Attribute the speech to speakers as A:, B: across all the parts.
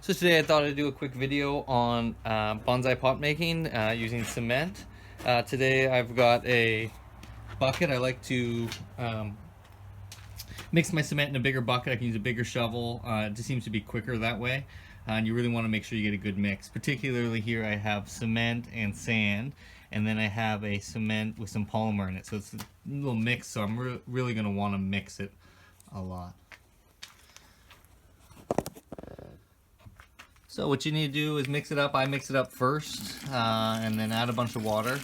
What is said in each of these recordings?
A: So today I thought I'd do a quick video on bonsai pot making using cement. Today I've got a bucket. I like to mix my cement in a bigger bucket. I can use a bigger shovel. It just seems to be quicker that way. And you really want to make sure you get a good mix. Particularly here I have cement and sand, and then I have a cement with some polymer in it. So it's a little mix, so I'm really going to want to mix it a lot. So what you need to do is mix it up. I mix it up first and then add a bunch of water.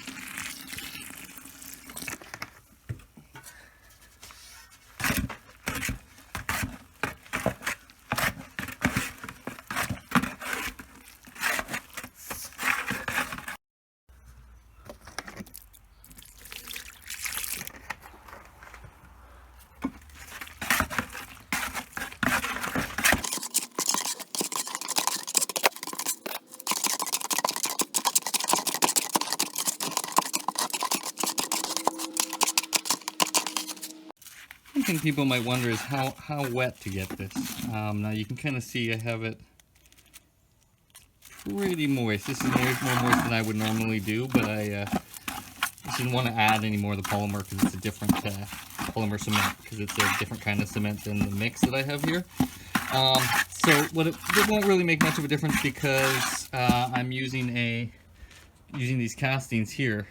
A: One thing people might wonder is how wet to get this. Now you can kind of see I have it pretty moist. This is more moist than I would normally do, but I just didn't want to add any more of the polymer because it's a different polymer cement, because it's a different kind of cement than the mix that I have here. So it won't really make much of a difference because I'm using these castings here,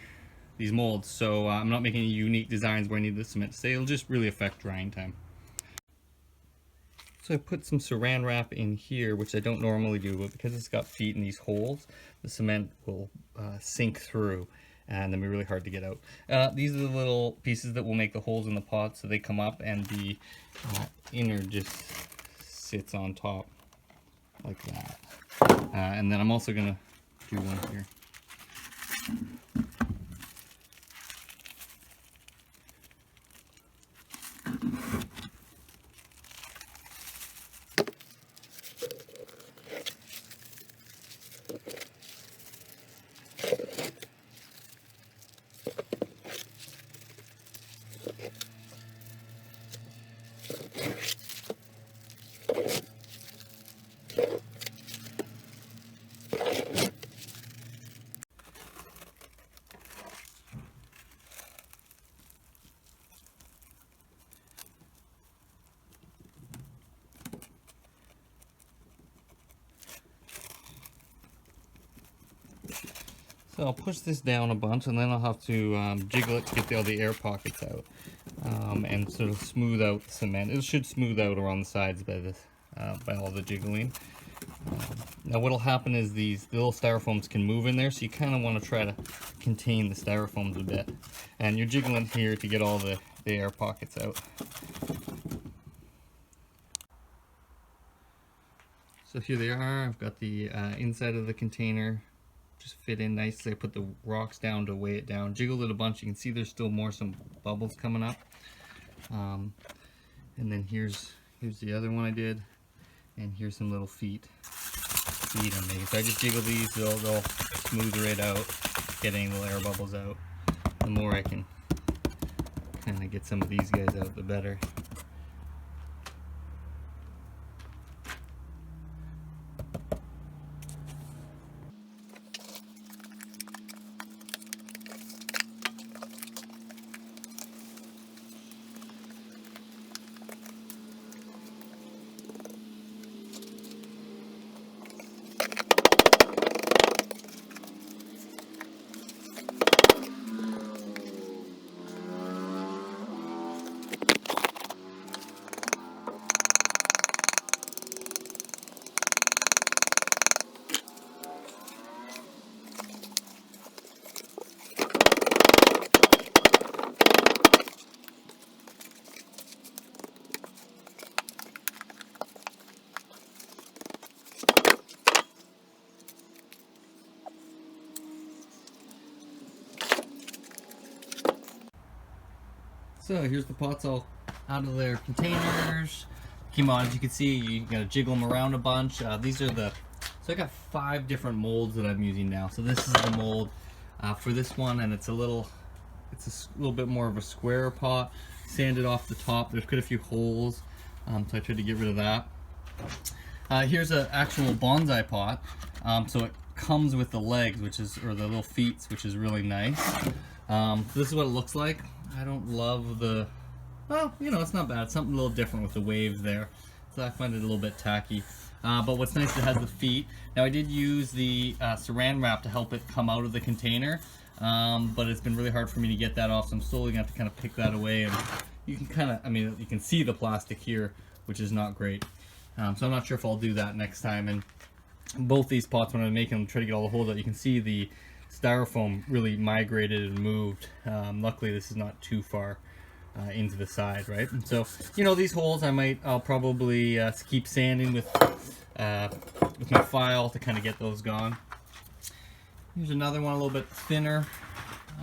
A: these molds, so I'm not making any unique designs where I need the cement to stay. It'll just really affect drying time. So I put some saran wrap in here, which I don't normally do, but because it's got feet in these holes, the cement will sink through and then be really hard to get out. These are the little pieces that will make the holes in the pot, so they come up and the inner just sits on top like that. And then I'm also gonna do one here. So I'll push this down a bunch, and then I'll have to jiggle it to get all the air pockets out, and sort of smooth out the cement. It should smooth out around the sides by this, by all the jiggling. Now what'll happen is these little styrofoams can move in there, so you kind of want to try to contain the styrofoams a bit. And you're jiggling here to get all the air pockets out. So here they are. I've got the inside of the container just fit in nicely. I put the rocks down to weigh it down. Jiggled it a bunch. You can see there's still some bubbles coming up. And then here's the other one I did, and here's some little feet underneath. So I just jiggle these. They'll smooth right out, get any little air bubbles out. The more I can kind of get some of these guys out, the better. So here's the pots all out of their containers. Came out, as you can see, you gotta jiggle them around a bunch. These are so I got 5 different molds that I'm using now. So this is the mold for this one, and it's a little bit more of a square pot, sanded off the top. There's quite a few holes, so I tried to get rid of that. Here's an actual bonsai pot. So it comes with the legs, or the little feet, which is really nice. This is what it looks like. I don't love the, well, you know, it's not bad. It's something a little different with the waves there. So I find it a little bit tacky. But what's nice, it has the feet. Now I did use the saran wrap to help it come out of the container, but it's been really hard for me to get that off, so I'm slowly going to have to kind of pick that away. And you can kind of, I mean, you can see the plastic here, which is not great. So I'm not sure if I'll do that next time. And both these pots, when I'm making them, try to get all the holes out, you can see the styrofoam really migrated and moved. Luckily this is not too far into the side, right? And so, you know, these holes I'll probably keep sanding with my file to kind of get those gone. Here's another one, a little bit thinner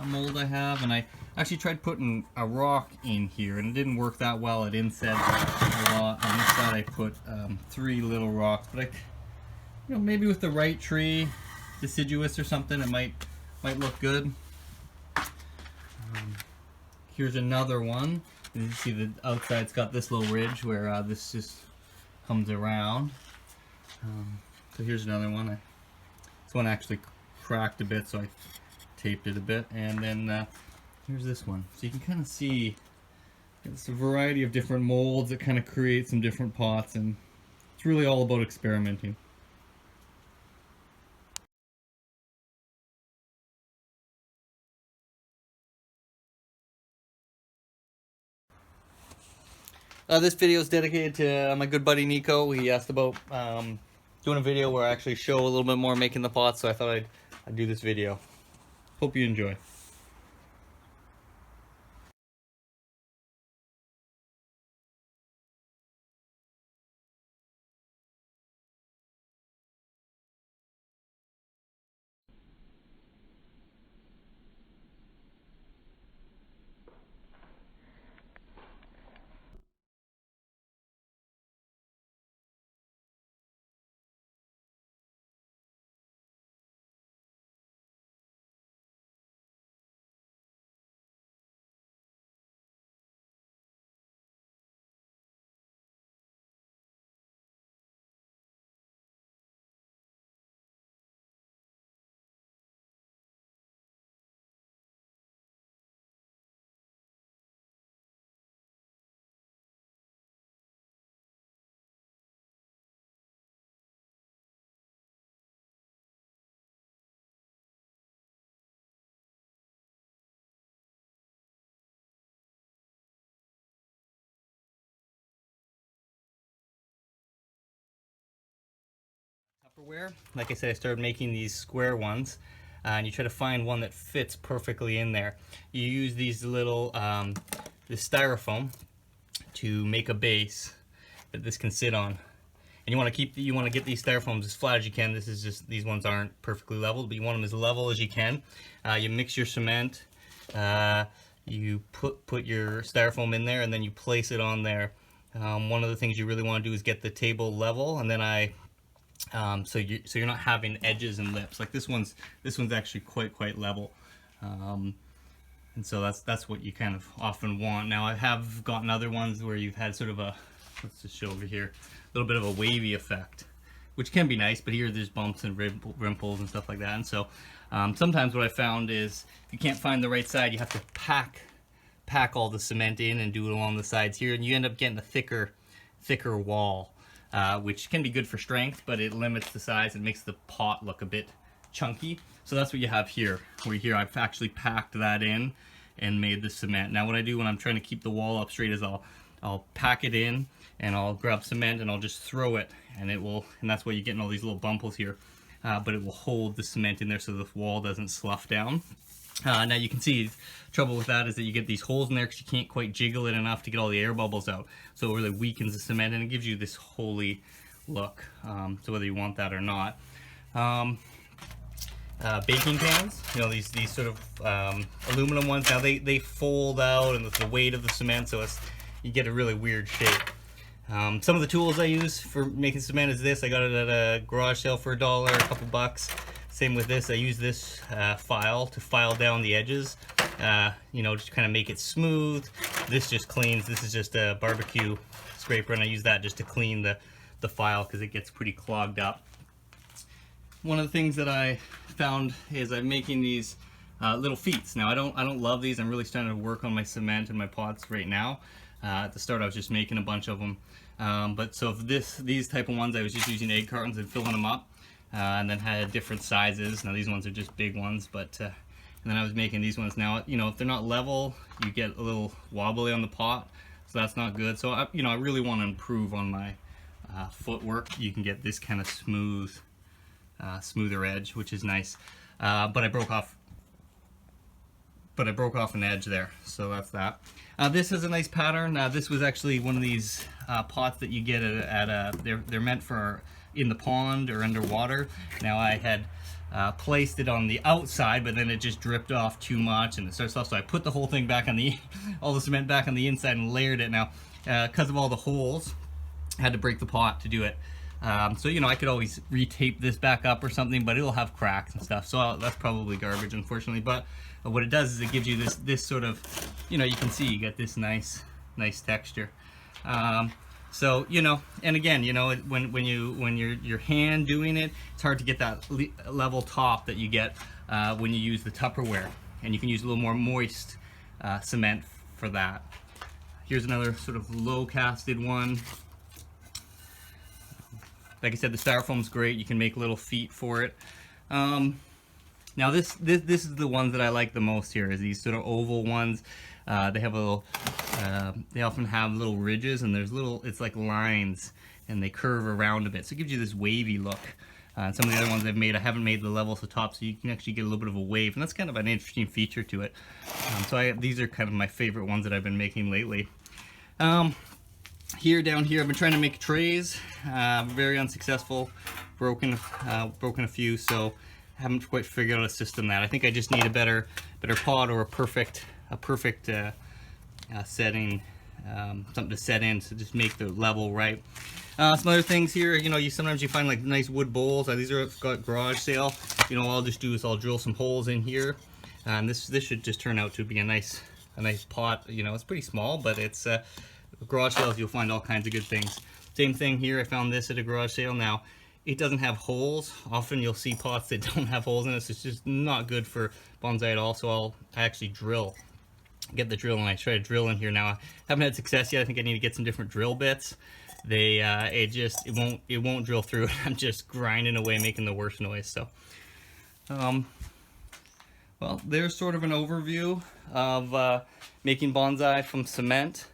A: mold I have, and I actually tried putting a rock in here and it didn't work that well. It inset a lot. On this side I put 3 little rocks, but you know, maybe with the right tree, deciduous or something, it might look good. Here's another one. You see the outside's got this little ridge where this just comes around. So here's another one. This one actually cracked a bit, so I taped it a bit. And then here's this one. So you can kind of see it's a variety of different molds that kind of create some different pots, and it's really all about experimenting. This video is dedicated to my good buddy Nico. He asked about doing a video where I actually show a little bit more making the pots, so I thought I'd do this video. Hope you enjoy. Tupperware. Like I said, I started making these square ones, and you try to find one that fits perfectly in there. You use these little this styrofoam to make a base that this can sit on. And you want to get these styrofoams as flat as you can. These ones aren't perfectly leveled, but you want them as level as you can. You mix your cement, you put your styrofoam in there, and then you place it on there. One of the things you really want to do is get the table level, and then so you're not having edges and lips. Like this one's actually quite level, and so that's what you kind of often want. Now I have gotten other ones where you've had sort of a, let's just show over here, a little bit of a wavy effect, which can be nice, but here there's bumps and rimples and stuff like that. And so sometimes what I found is if you can't find the right side, you have to pack all the cement in and do it along the sides here, and you end up getting a thicker wall. Which can be good for strength, but it limits the size and makes the pot look a bit chunky. So that's what you have here, where here I've actually packed that in and made the cement. Now what I do when I'm trying to keep the wall up straight is I'll pack it in and I'll grab cement and I'll just throw it, and that's why you're getting all these little bumples here, but it will hold the cement in there so the wall doesn't slough down. Now you can see the trouble with that is that you get these holes in there because you can't quite jiggle it enough to get all the air bubbles out. So it really weakens the cement and it gives you this holy look. So whether you want that or not. Baking pans, you know, these sort of aluminum ones. Now they fold out and the weight of the cement, so you get a really weird shape. Some of the tools I use for making cement is this. I got it at a garage sale for $1, a couple bucks. Same with this. I use this file to file down the edges, you know, just kind of make it smooth. This just cleans. This is just a barbecue scraper, and I use that just to clean the the file because it gets pretty clogged up. One of the things that I found is I'm making these little feet. Now I don't love these. I'm really starting to work on my cement and my pots right now. At the start I was just making a bunch of them. But so for these type of ones I was just using egg cartons and filling them up. And then had different sizes. Now these ones are just big ones, but and then I was making these ones. Now, you know, if they're not level, you get a little wobbly on the pot, so that's not good. So I really want to improve on my footwork. You can get this kind of smooth, smoother edge, which is nice. But I broke off an edge there, so that's that. This is a nice pattern. This was actually one of these pots that you get they're meant for in the pond or underwater. Now I had placed it on the outside, but then it just dripped off too much and it starts off. So I put the whole thing back on all the cement back on the inside and layered it. Now, because of all the holes, I had to break the pot to do it. So you know, I could always retape this back up or something, but it'll have cracks and stuff. So that's probably garbage, unfortunately. But what it does is it gives you this sort of, you know, you can see you get this nice texture. So you know, and again, you know, when you're hand doing it, it's hard to get that level top that you get when you use the Tupperware, and you can use a little more moist cement for that. Here's another sort of low casted one. Like I said, the styrofoam's great. You can make little feet for it. Now this is the ones that I like the most here, is these sort of oval ones. They have a little, they often have little ridges, and there's little, it's like lines, and they curve around a bit. So it gives you this wavy look. Some of the other ones I've made, I haven't made the level to the top, so you can actually get a little bit of a wave, and that's kind of an interesting feature to it. These are kind of my favorite ones that I've been making lately. Down here, I've been trying to make trays. Very unsuccessful. Broken a few, so haven't quite figured out a system that. I think I just need a better pot or a perfect setting, something to set in to just make the level right. Some other things here, you know, sometimes you find like nice wood bowls. These are got garage sale. You know, all I'll just do is I'll drill some holes in here, and this should just turn out to be a nice pot. You know, it's pretty small, but it's garage sales, you'll find all kinds of good things. Same thing here, I found this at a garage sale. Now, it doesn't have holes. Often you'll see pots that don't have holes in it, so it's just not good for bonsai at all. So I actually get the drill, and I try to drill in here. Now, I haven't had success yet. I think I need to get some different drill bits. It won't drill through it. I'm just grinding away, making the worst noise. So, well, there's sort of an overview of making bonsai from cement.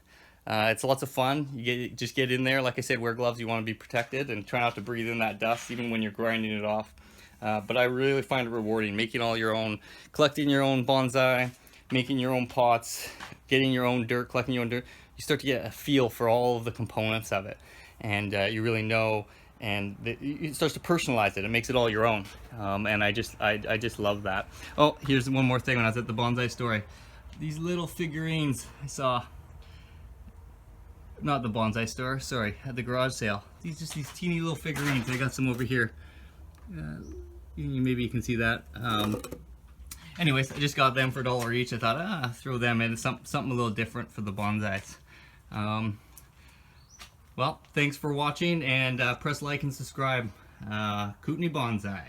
A: It's lots of fun. Just get in there. Like I said, wear gloves. You want to be protected and try not to breathe in that dust even when you're grinding it off. But I really find it rewarding, making all your own, collecting your own bonsai, making your own pots, getting your own dirt, collecting your own dirt. You start to get a feel for all of the components of it, and you really know, and it starts to personalize it. It makes it all your own, and I just love that. Oh, here's one more thing. When I was at the bonsai store, these little figurines I saw. Not the bonsai store, sorry, at the garage sale. These teeny little figurines. I got some over here. Maybe you can see that. Anyways, I just got them for $1 each. I thought, throw them in. It's something a little different for the bonsais. Well, thanks for watching, and press like and subscribe. Kootenai Bonsai.